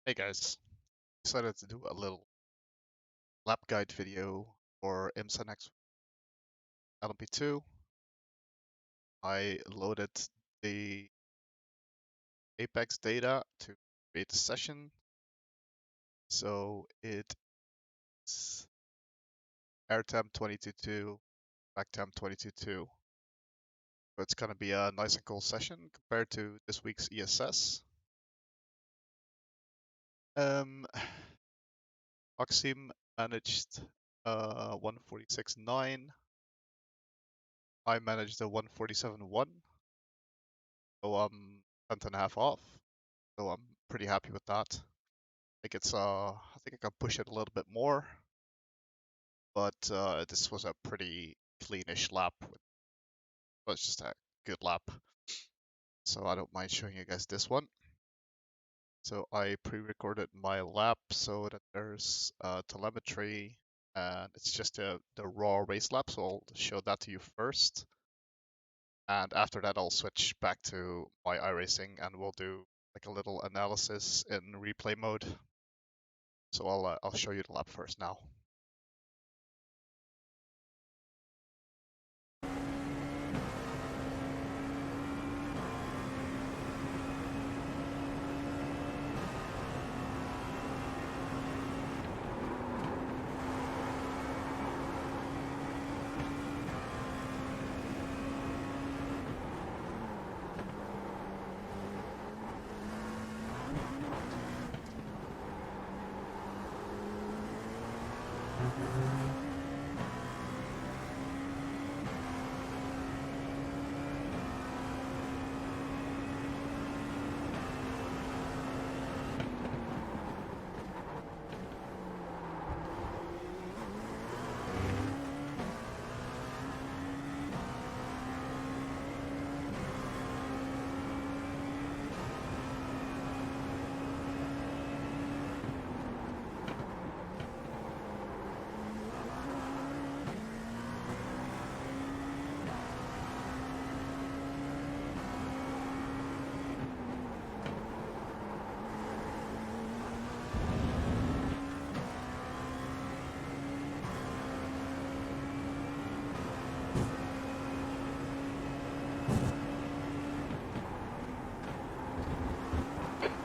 Hey guys, decided to do a little Lapguide video for IMSA next LMP2. I loaded the Apex data to create a session. So it's airtemp 22.2, backtemp 22.2. So it's gonna be a nice and cool session compared to this week's ESS. Oxim managed 146.9. I managed a 147.1. So I'm 10.5 off. So I'm pretty happy with that. I think I can push it a little bit more, but this was a pretty cleanish lap. It was just a good lap. So I don't mind showing you guys this one. So I pre-recorded my lap so that there's telemetry, and it's just the raw race lap. So I'll show that to you first. And after that, I'll switch back to my Iracing and we'll do like a little analysis in replay mode. So I'll show you the lap first now.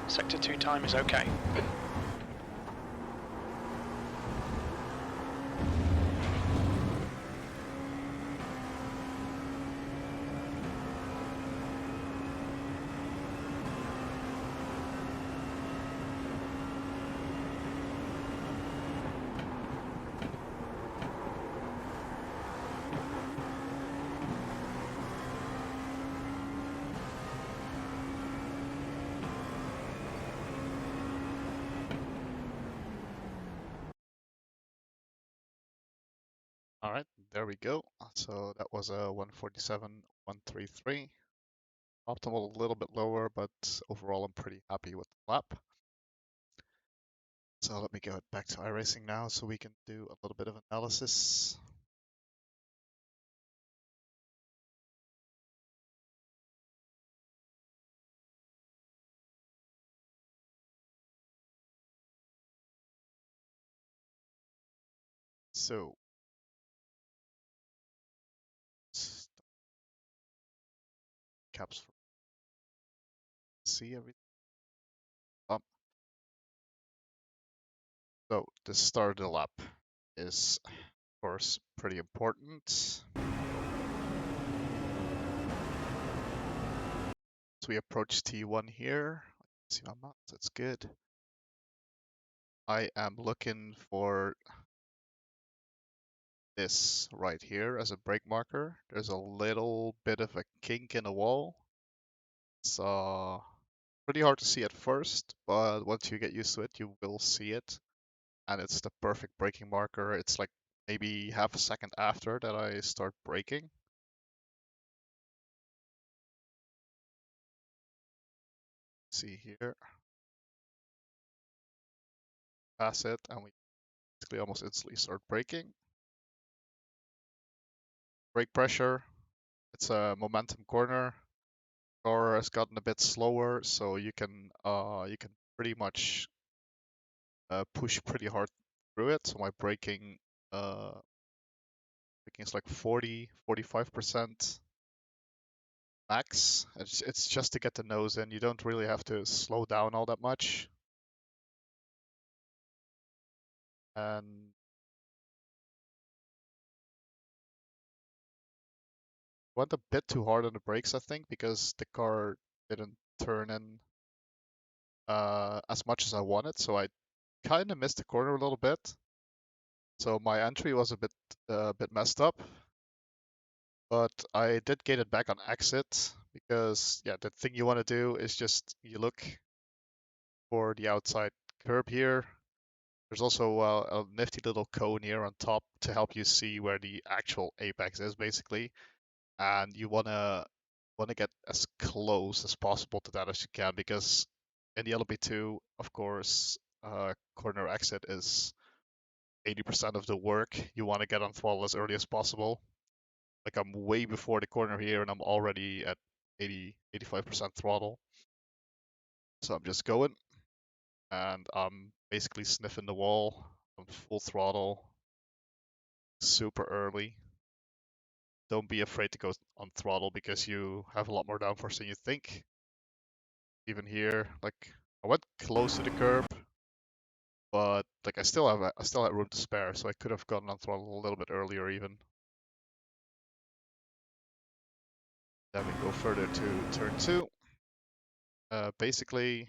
Sector 2 time is okay. All right, there we go. So that was a 147.133. Optimal a little bit lower, but overall I'm pretty happy with the lap. So let me go back to iRacing now so we can do a little bit of analysis. So caps for see everything. So the start of the lap is of course pretty important. So we approach T1 here. See my map, that's good. I am looking for this right here as a brake marker. There's a little bit of a kink in the wall. It's pretty hard to see at first, but once you get used to it, you will see it. And it's the perfect braking marker. It's like maybe half a second after that I start braking. See here. Pass it, and we basically almost instantly start braking. Brake pressure. It's a momentum corner. Car has gotten a bit slower, so you can pretty much push pretty hard through it. So my braking is like 45% max. It's just to get the nose in. You don't really have to slow down all that much. And went a bit too hard on the brakes, I think, because the car didn't turn in as much as I wanted. So I kind of missed the corner a little bit. So my entry was a bit messed up, but I did get it back on exit because yeah, the thing you want to do is just you look for the outside curb here. There's also a nifty little cone here on top to help you see where the actual apex is, basically, and you wanna get as close as possible to that as you can because in the LMP2, of course, corner exit is 80% of the work. You want to get on throttle as early as possible. Like I'm way before the corner here and I'm already at 85% throttle. So I'm just going and I'm basically sniffing the wall. I'm full throttle, super early. Don't be afraid to go on throttle because you have a lot more downforce than you think. Even here, like I went close to the curb, but like I still had room to spare, so I could have gotten on throttle a little bit earlier even. Then we go further to turn two. Basically,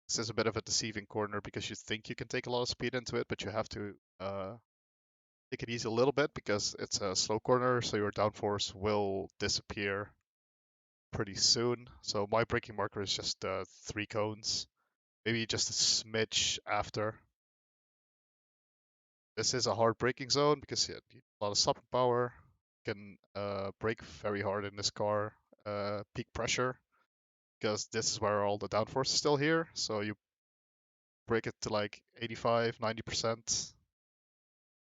this is a bit of a deceiving corner because you think you can take a lot of speed into it, but you have to take it easy a little bit because it's a slow corner, so your downforce will disappear pretty soon. So my braking marker is just 3 cones, maybe just a smidge after. This is a hard braking zone because you need a lot of stopping power. You can brake very hard in this car, peak pressure, because this is where all the downforce is still here. So you brake it to like 85, 90%,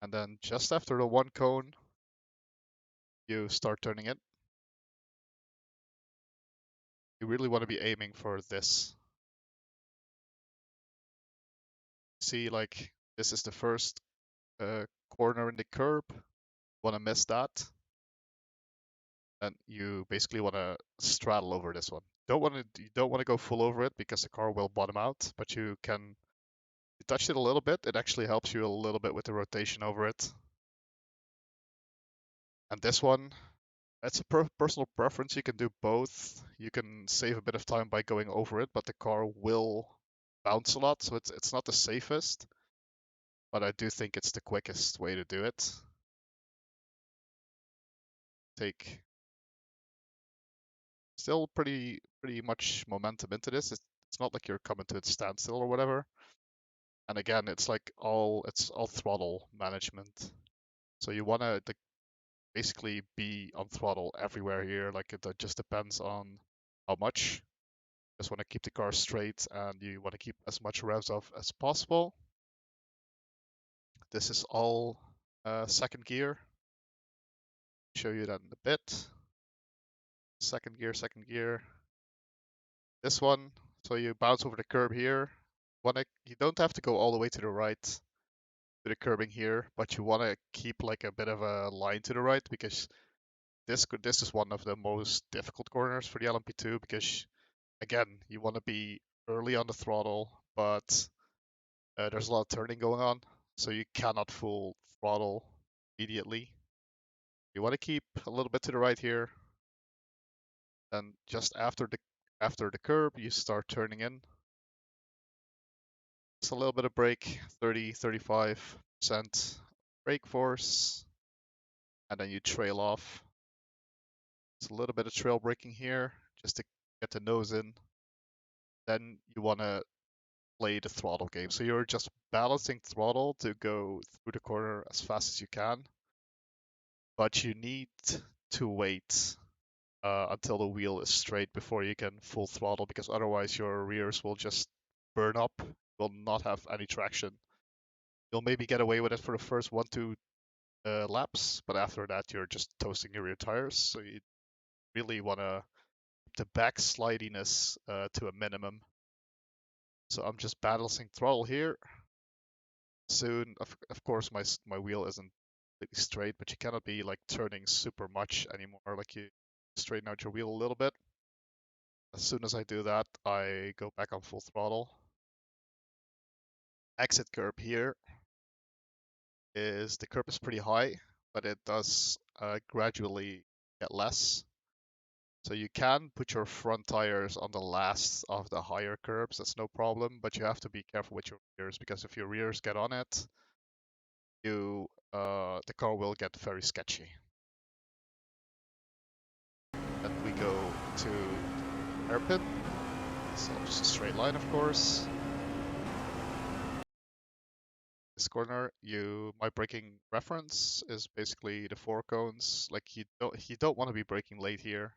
and then just after the 1 cone, you start turning it. You really want to be aiming for this. See, like this is the first corner in the curb. Want to miss that, and you basically want to straddle over this one. You don't want to go full over it because the car will bottom out, but you can you touch it a little bit. It actually helps you a little bit with the rotation over it. And this one, it's a personal preference. You can do both. You can save a bit of time by going over it, but the car will bounce a lot, so it's not the safest, but I do think it's the quickest way to do it. Take still pretty much momentum into this. It's not like you're coming to a standstill or whatever. And again, it's all throttle management. So you want to like basically be on throttle everywhere here. Like it just depends on how much. Just want to keep the car straight and you want to keep as much revs off as possible. This is all second gear. Show you that in a bit. Second gear, second gear. This one, so you bounce over the curb here. You don't have to go all the way to the right to the curbing here, but you want to keep like a bit of a line to the right because this is one of the most difficult corners for the LMP2 because again you want to be early on the throttle, but there's a lot of turning going on, so you cannot full throttle immediately. You want to keep a little bit to the right here, and just after the curb you start turning in. Just a little bit of brake, 30, 35% brake force, and then you trail off. It's a little bit of trail braking here just to get the nose in. Then you want to play the throttle game. So you're just balancing throttle to go through the corner as fast as you can, but you need to wait until the wheel is straight before you can full throttle because otherwise your rears will just burn up, will not have any traction. You'll maybe get away with it for the first 1, 2 laps, but after that you're just toasting your rear tires. So you really want to keep the back slidiness to a minimum. So I'm just balancing throttle here. Soon, of course, my wheel isn't completely straight, but you cannot be like turning super much anymore. Like you straighten out your wheel a little bit. As soon as I do that, I go back on full throttle. Exit curb here is the curb is pretty high, but it does gradually get less. So you can put your front tires on the last of the higher curbs, that's no problem, but you have to be careful with your rears because if your rears get on it, the car will get very sketchy. Then we go to hairpin, so just a straight line, of course. This corner, my braking reference is basically the four cones. Like you don't want to be braking late here.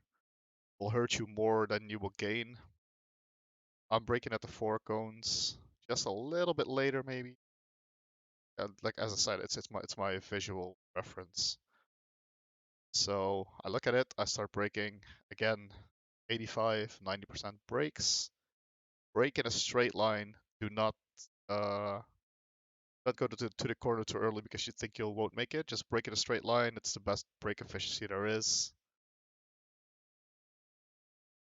It will hurt you more than you will gain. I'm braking at the four cones just a little bit later, maybe. Like as I said, it's my visual reference. So I look at it, I start braking again, 85, 90% brakes. Brake in a straight line. Do not go to the corner too early because you think you won't make it. Just brake in a straight line. It's the best brake efficiency there is.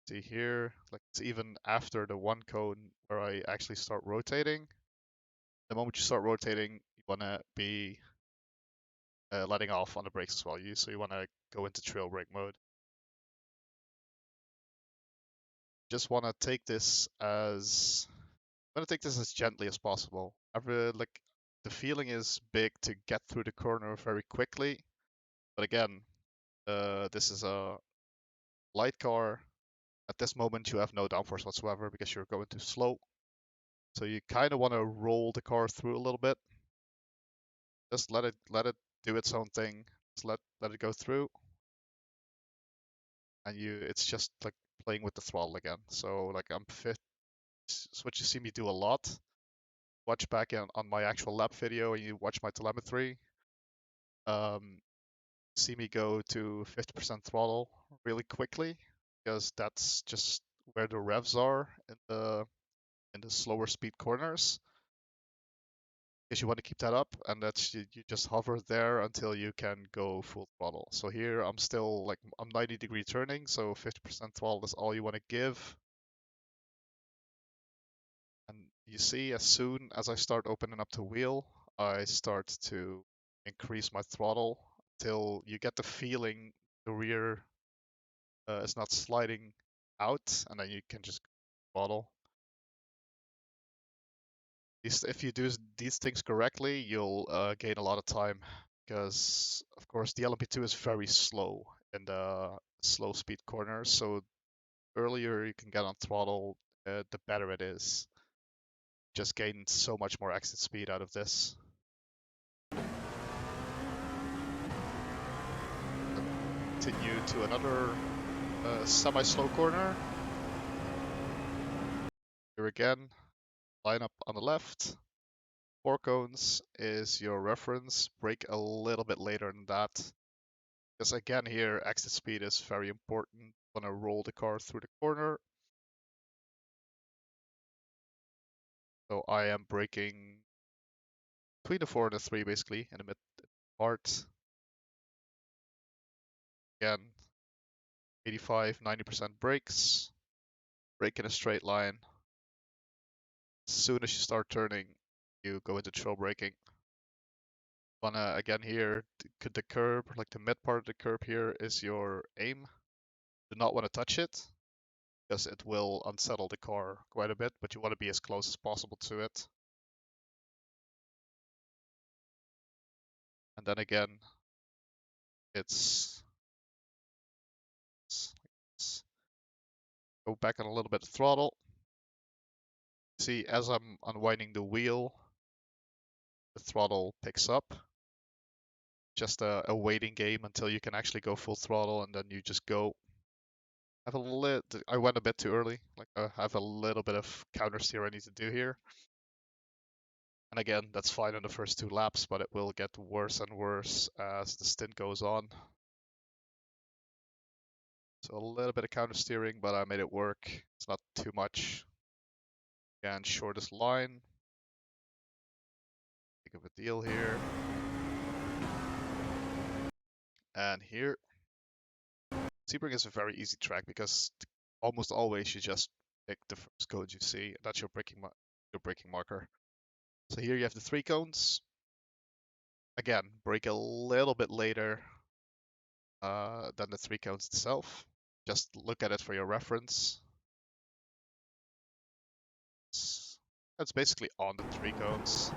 See here, like it's even after the one cone where I actually start rotating. The moment you start rotating, you want to be letting off on the brakes as well. So you want to go into trail brake mode. Just want to take this as I'm gonna take this as gently as possible. Like the feeling is big to get through the corner very quickly, but again, this is a light car. At this moment, you have no downforce whatsoever because you're going too slow. So you kind of want to roll the car through a little bit. Just let it do its own thing. Just let it go through, and it's just like playing with the throttle again. So like I'm fit. It's what you see me do a lot. Watch back on my actual lap video, and you watch my telemetry. Um, See me go to 50% throttle really quickly because that's just where the revs are in the slower speed corners. Because you want to keep that up, and that's you just hover there until you can go full throttle. So here I'm still like I'm 90-degree turning, so 50% throttle is all you want to give. And you see, as soon as I start opening up the wheel, I start to increase my throttle till you get the feeling the rear is not sliding out, and then you can just throttle. If you do these things correctly, you'll gain a lot of time because, of course, the LMP2 is very slow in the slow speed corners. So earlier you can get on throttle, the better it is. Just gain so much more exit speed out of this. Continue to another semi-slow corner. Here again, line up on the left. Four cones is your reference. Brake a little bit later than that. Because again here, exit speed is very important. Want to roll the car through the corner. So I am braking between the 4 and the 3 basically in the mid part. Again, 85, 90% brakes. Brake in a straight line. As soon as you start turning, you go into trail braking. Wanna again here, the curb, like the mid part of the curb here is your aim. Do not want to touch it because it will unsettle the car quite a bit, but you want to be as close as possible to it. And then again, it's go back on a little bit of throttle. See, as I'm unwinding the wheel, the throttle picks up. Just a waiting game until you can actually go full throttle, and then you just go. I went a bit too early. Like I have a little bit of counter steer I need to do here. And again, that's fine in the first 2 laps, but it will get worse and worse as the stint goes on. So a little bit of counter steering, but I made it work. It's not too much. Again, shortest line. of a deal here. And here, Sebring is a very easy track because almost always you just pick the first cone you see. That's your braking marker. So here you have the 3 cones. Again, brake a little bit later than the 3 cones itself. Just look at it for your reference. That's basically on the 3 cones.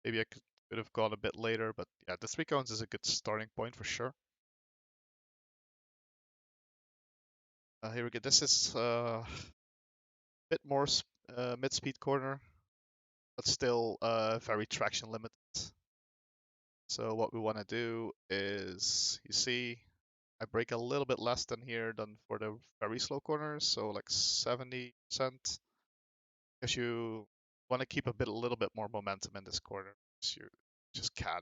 Maybe I could have gone a bit later, but yeah, the 3 cones is a good starting point for sure. Here we go. This is a bit more mid-speed corner, but still very traction limited. So what we want to do is, you see, I brake a little bit less than here than for the very slow corners, so like 70%, because you want to keep a little bit more momentum in this corner, because you just can.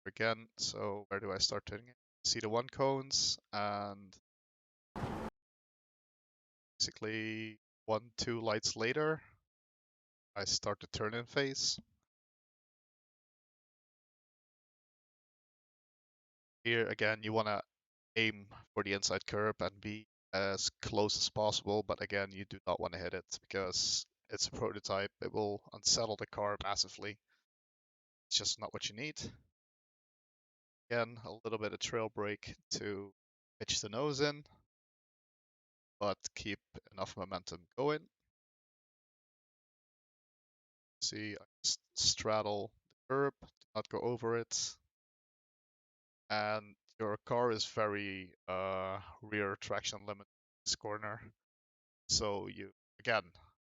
Again, so where do I start turning it? See the 1 cones, and basically 1, 2 lights later, I start the turn-in phase. Here again, you want to aim for the inside curb and be as close as possible, but again, you do not want to hit it because it's a prototype. It will unsettle the car massively. It's just not what you need. Again, a little bit of trail brake to pitch the nose in, but keep enough momentum going. See, I just straddle the curb, do not go over it. And your car is very rear traction limit this corner. So you, again,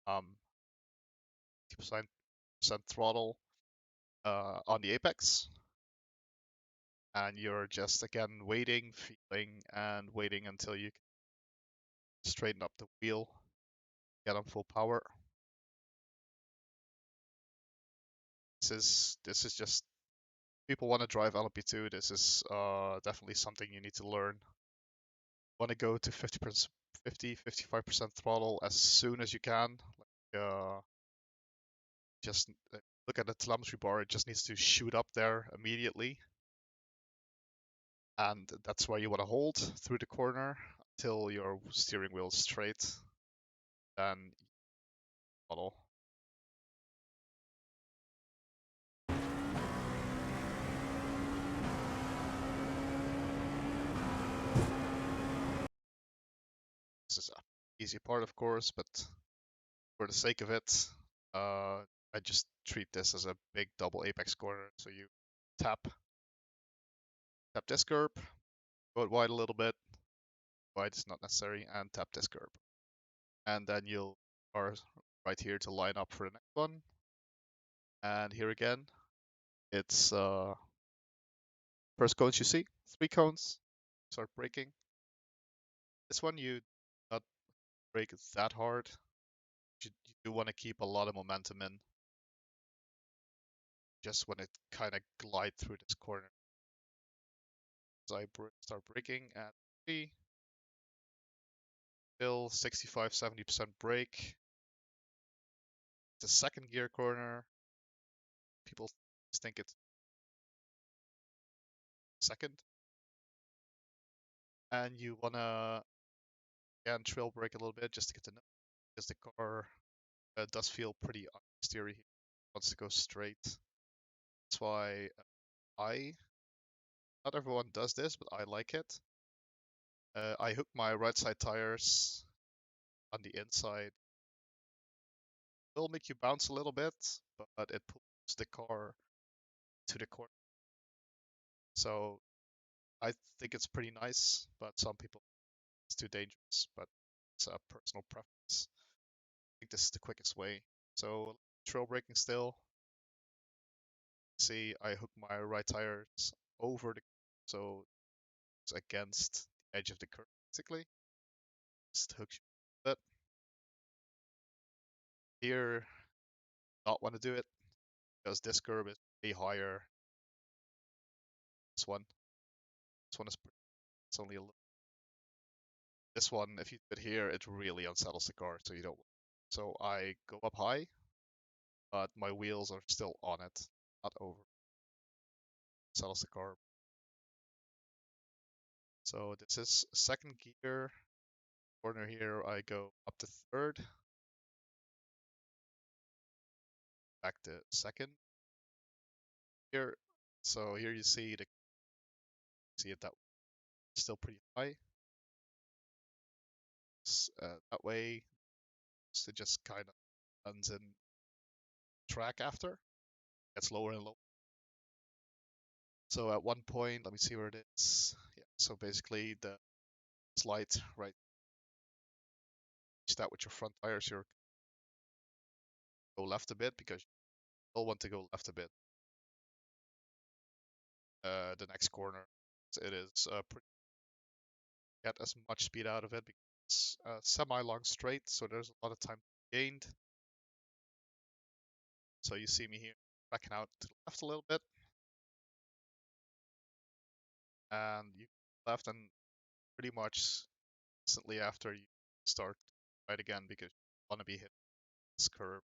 50% throttle on the apex. And you're just, again, waiting, feeling, and waiting until you can straighten up the wheel, get on full power. This is just, people want to drive LMP2. This is definitely something you need to learn. Want to go to 50%, 55% throttle as soon as you can. Like, just look at the telemetry bar, it just needs to shoot up there immediately. And that's where you want to hold through the corner until your steering wheel is straight. Then throttle. This is an easy part, of course, but for the sake of it, I just treat this as a big double apex corner. So you tap this curb, go it wide a little bit. Wide is not necessary, and tap this curb. And then you'll are right here to line up for the next one. And here again, it's first cones you see, 3 cones, start braking. This one you not brake that hard. You do want to keep a lot of momentum in, just when it kind of glide through this corner. So I start braking at 3, still 65-70% brake. It's a second gear corner. People think it's second. And you wanna, again, trail brake a little bit just to get to know, because the car does feel pretty understeery here. It wants to go straight. That's why not everyone does this, but I like it. I hook my right side tires on the inside. It will make you bounce a little bit, but it pulls the car to the corner. So I think it's pretty nice, but some people it's too dangerous, but it's a personal preference. I think this is the quickest way. So trail braking still. See, I hook my right tires over the, so it's against the edge of the curb, basically. Just hooks you a bit. Here, not want to do it because this curb is way higher. This one, is pretty, it's only a little. This one, if you do it here, it really unsettles the car, so you don't. So I go up high, but my wheels are still on it, not over. Settles the car. So this is second gear. Corner here, I go up to third. Back to second gear. So here you see it that still pretty high. That way, so it just kind of runs in track after. Gets lower and lower. So at one point, let me see where it is. Yeah. So basically, the slide right, that with your front tires, you go left a bit because you still want to go left a bit. The next corner, it is pretty, get as much speed out of it because it's a semi-long straight, so there's a lot of time gained. So you see me here backing out to the left a little bit, and you left, and pretty much instantly after you start right again because you want to be hit this curve.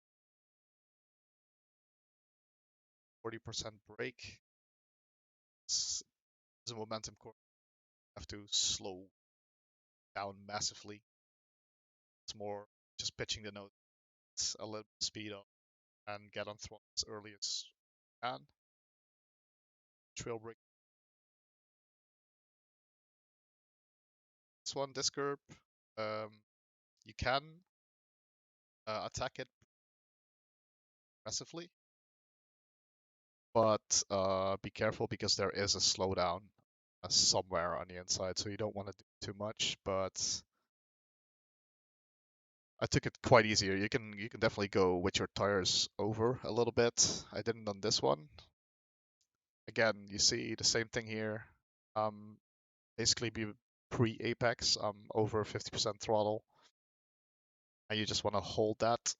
40% brake. It's a momentum corner. You have to slow down massively. It's more just pitching the notes a little speed up and get on throttle as early as you can. Trail brake. This one, this curb, you can attack it aggressively, but be careful because there is a slowdown somewhere on the inside, so you don't want to do too much. But I took it quite easier. You can definitely go with your tires over a little bit. I didn't on this one. Again, you see the same thing here. Basically be pre-apex, over 50% throttle, and you just want to hold that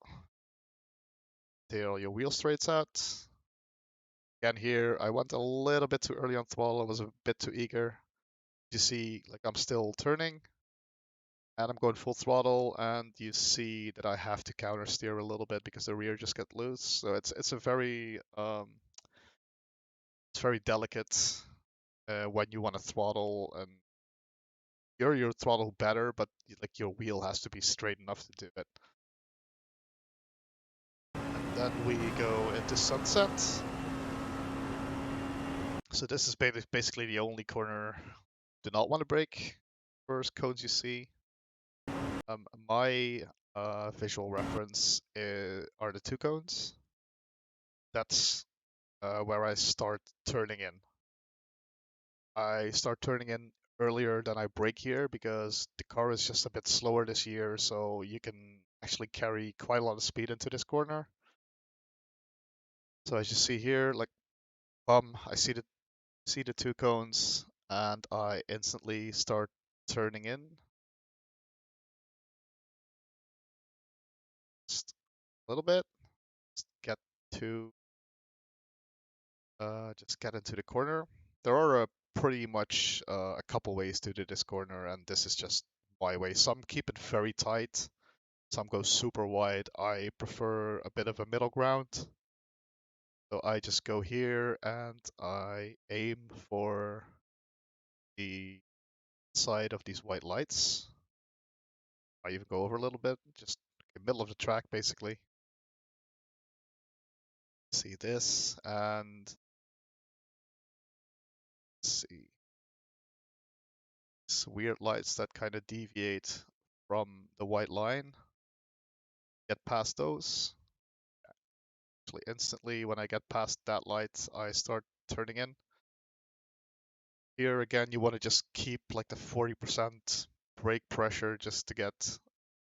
till your wheel straight's out. Again here, I went a little bit too early on throttle. I was a bit too eager. You see, like I'm still turning, and I'm going full throttle, and you see that I have to counter steer a little bit because the rear just got loose. So it's a very it's very delicate when you want to throttle, and your throttle better, but like your wheel has to be straight enough to do it. And then we go into sunset. So this is basically the only corner do not want to brake. First cones you see. My visual reference are the two cones. That's where I start turning in. I start turning in earlier than I brake here because the car is just a bit slower this year, so you can actually carry quite a lot of speed into this corner. So as you see here, like I see the two cones and I instantly start turning in. Just a little bit. Just get to just get into the corner. There are pretty much a couple ways to do this corner, and this is just my way. Some keep it very tight, some go super wide. I prefer a bit of a middle ground. So I just go here and I aim for the side of these white lights. I even go over a little bit, just in the middle of the track basically. See this, and let's see. These weird lights that kind of deviate from the white line. Get past those. Actually, instantly when I get past that light, I start turning in. Here again, you want to just keep like the 40% brake pressure just to get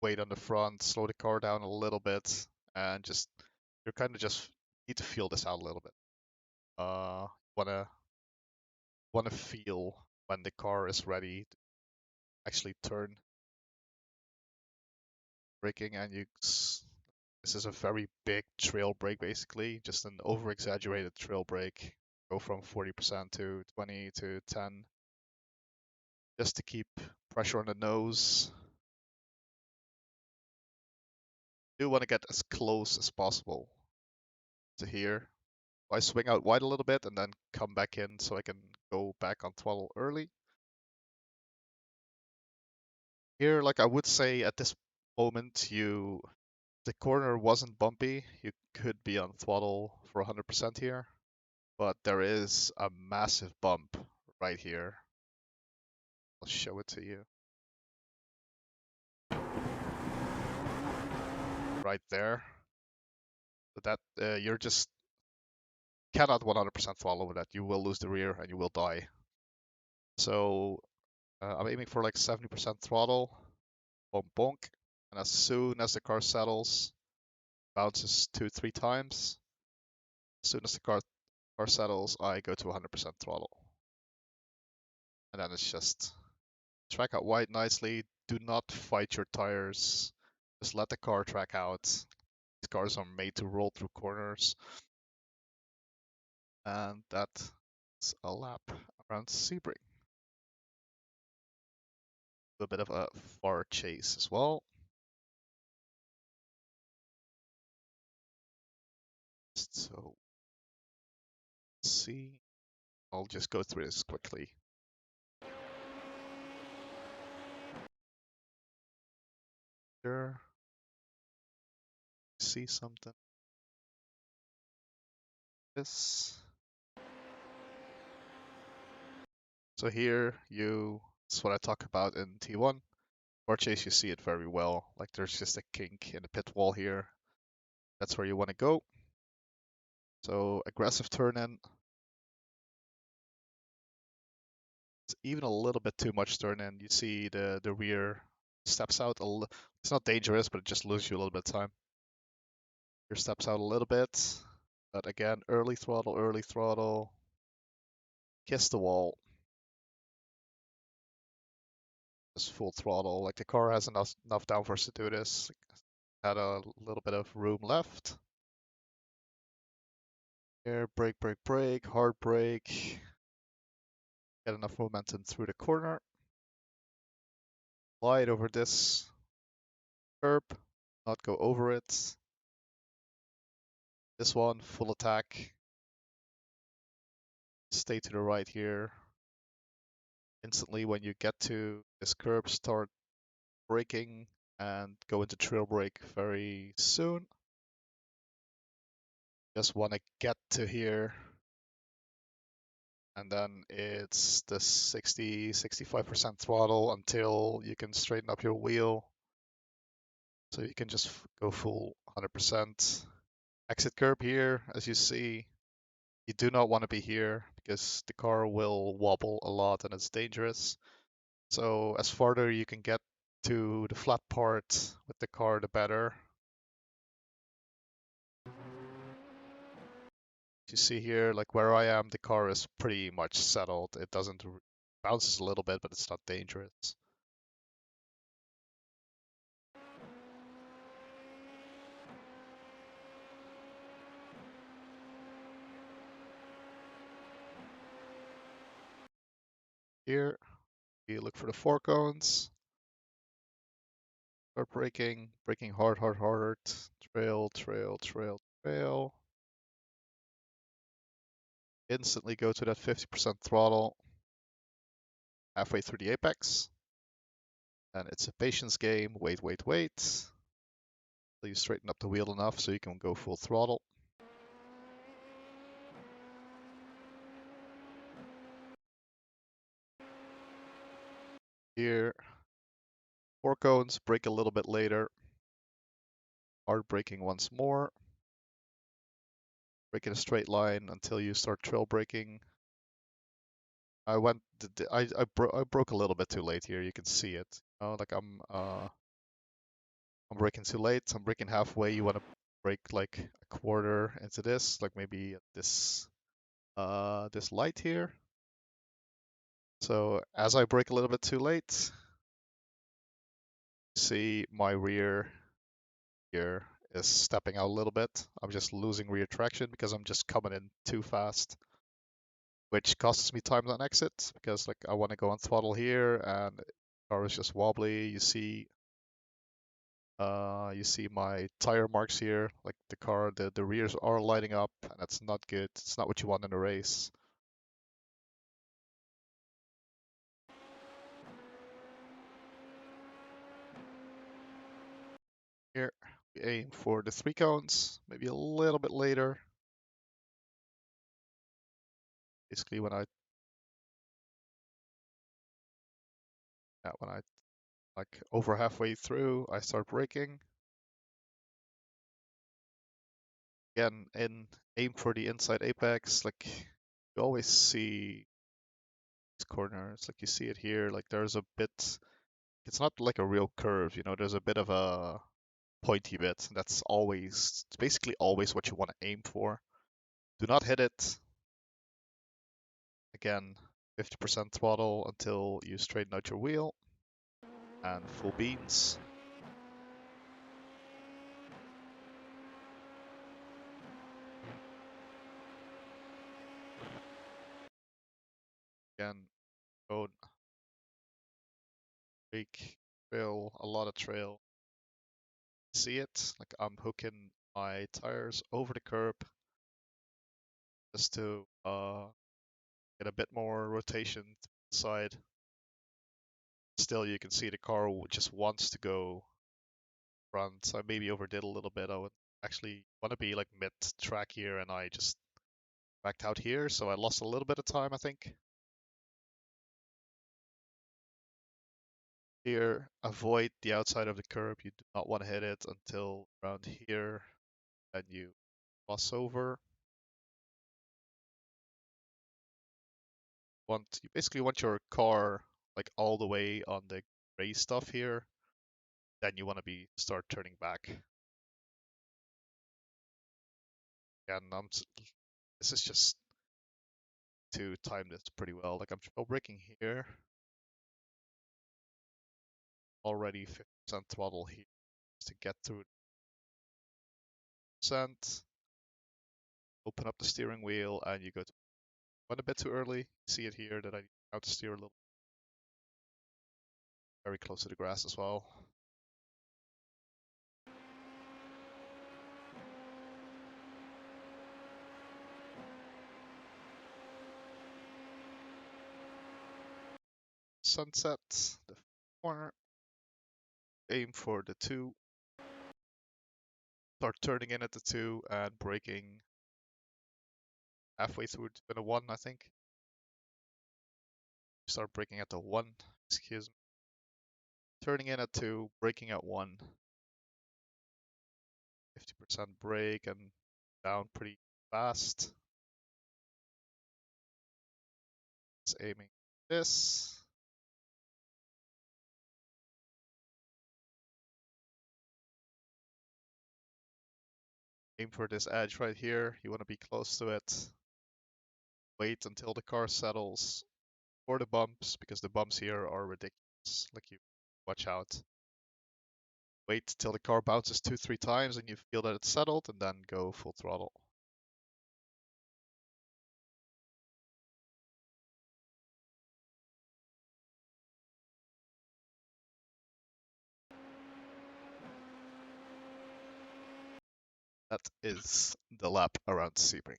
weight on the front, slow the car down a little bit, and just you're kind of just need to feel this out a little bit. Wanna wanna feel when the car is ready to actually turn braking, and this is a very big trail brake basically, just an over exaggerated trail brake. Go from 40% to 20 to 10 just to keep pressure on the nose. You want to get as close as possible to here. I swing out wide a little bit and then come back in so I can go back on throttle early. Here, like I would say at this moment, the corner wasn't bumpy. You could be on throttle for 100% here, but there is a massive bump right here. I'll show it to you. Right there. But that you're just cannot 100% throttle with that. You will lose the rear and you will die. So I'm aiming for like 70% throttle, bonk bonk, and as soon as the car settles, bounces 2-3 times. As soon as the car settles, I go to 100% throttle. And then it's just track out wide nicely. Do not fight your tires. Just let the car track out. These cars are made to roll through corners. And that's a lap around Sebring. A little bit of a far chase as well. So let's see. I'll just go through this quickly. There. See something. This. So here this is what I talk about in T1. Bar chase, you see it very well. Like there's just a kink in the pit wall here. That's where you want to go. So aggressive turn in. It's even a little bit too much turn in. You see the rear steps out. It's not dangerous, but it just loses you a little bit of time. Rear steps out a little bit. But again, early throttle. Kiss the wall. Just full throttle. Like the car has enough downforce to do this. Had a little bit of room left. Here, brake, hard brake. Get enough momentum through the corner. Glide over this curb, not go over it. This one, full attack. Stay to the right here. Instantly when you get to this curb, start braking and go into trail brake very soon. Just want to get to here. And then it's the 65% throttle until you can straighten up your wheel. So you can just go full 100%. Exit curb here, as you see. You do not want to be here because the car will wobble a lot and it's dangerous. So as farther you can get to the flat part with the car, the better. You see here, like where I am, the car is pretty much settled. It doesn't bounces a little bit, but it's not dangerous. Here, you look for the four cones. Start braking, braking hard, trail. Instantly go to that 50% throttle halfway through the apex. And it's a patience game. Wait. So you straighten up the wheel enough so you can go full throttle. Here, four cones, brake a little bit later. Hard braking once more. Brake in a straight line until you start trail braking. I broke a little bit too late here. You can see it. Like I'm braking too late. I'm braking halfway. You want to brake like a quarter into this, like maybe at this light here. So as I brake a little bit too late, see my rear here is stepping out a little bit. I'm just losing rear traction because I'm just coming in too fast, which costs me time on exit because like I want to go on throttle here and the car is just wobbly. You see You see my tire marks here, like the car, the rears are lighting up, and that's not good. It's not what you want in a race. Here, we aim for the 3 cones, maybe a little bit later. Basically, when I like over halfway through, I start braking. Again, aim for the inside apex. Like you always see these corners, like you see it here. Like there's a bit. It's not like a real curve, you know. There's a bit of a pointy bit. That's always, it's basically always what you want to aim for. Do not hit it. Again, 50% throttle until you straighten out your wheel, and full beans. Again, road, brake, trail, a lot of trail. See it? Like I'm hooking my tires over the curb just to get a bit more rotation to the side. Still, you can see the car just wants to go front. I maybe overdid a little bit. I would actually want to be like mid-track here, and I just backed out here, so I lost a little bit of time, I think. Here, avoid the outside of the curb. You do not want to hit it until around here, and you cross over. You basically want your car like all the way on the gray stuff here. Then you want to start turning back. And this is just to time this pretty well. Like I'm braking here, already 50% throttle here just to get through percent. Open up the steering wheel, and you went a bit too early. See it here that I need how to steer a little very close to the grass as well. Sunset, the corner, aim for the 2, start turning in at the 2 and braking halfway through to the 1, I think. Start braking at the 1, excuse me. Turning in at 2, braking at 1. 50% brake and down pretty fast. It's aiming this. Aim for this edge right here. You want to be close to it. Wait until the car settles for the bumps, because the bumps here are ridiculous. Like you watch out. Wait till the car bounces 2-3 times and you feel that it's settled, and then go full throttle. That is the lap around Sebring.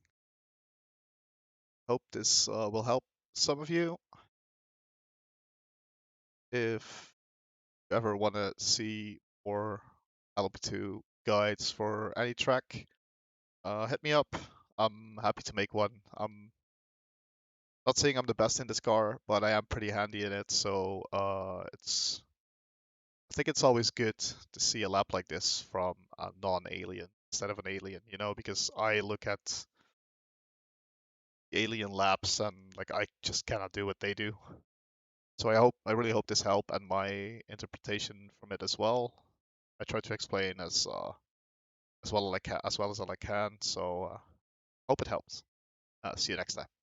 Hope this will help some of you. If you ever want to see more LMP2 guides for any track, hit me up. I'm happy to make one. I'm not saying I'm the best in this car, but I am pretty handy in it, so I think it's always good to see a lap like this from a non-alien instead of an alien, you know, because I look at the alien laps and like I just cannot do what they do. So I really hope this helped, and my interpretation from it as well. I try to explain as well as I can. So hope it helps. See you next time.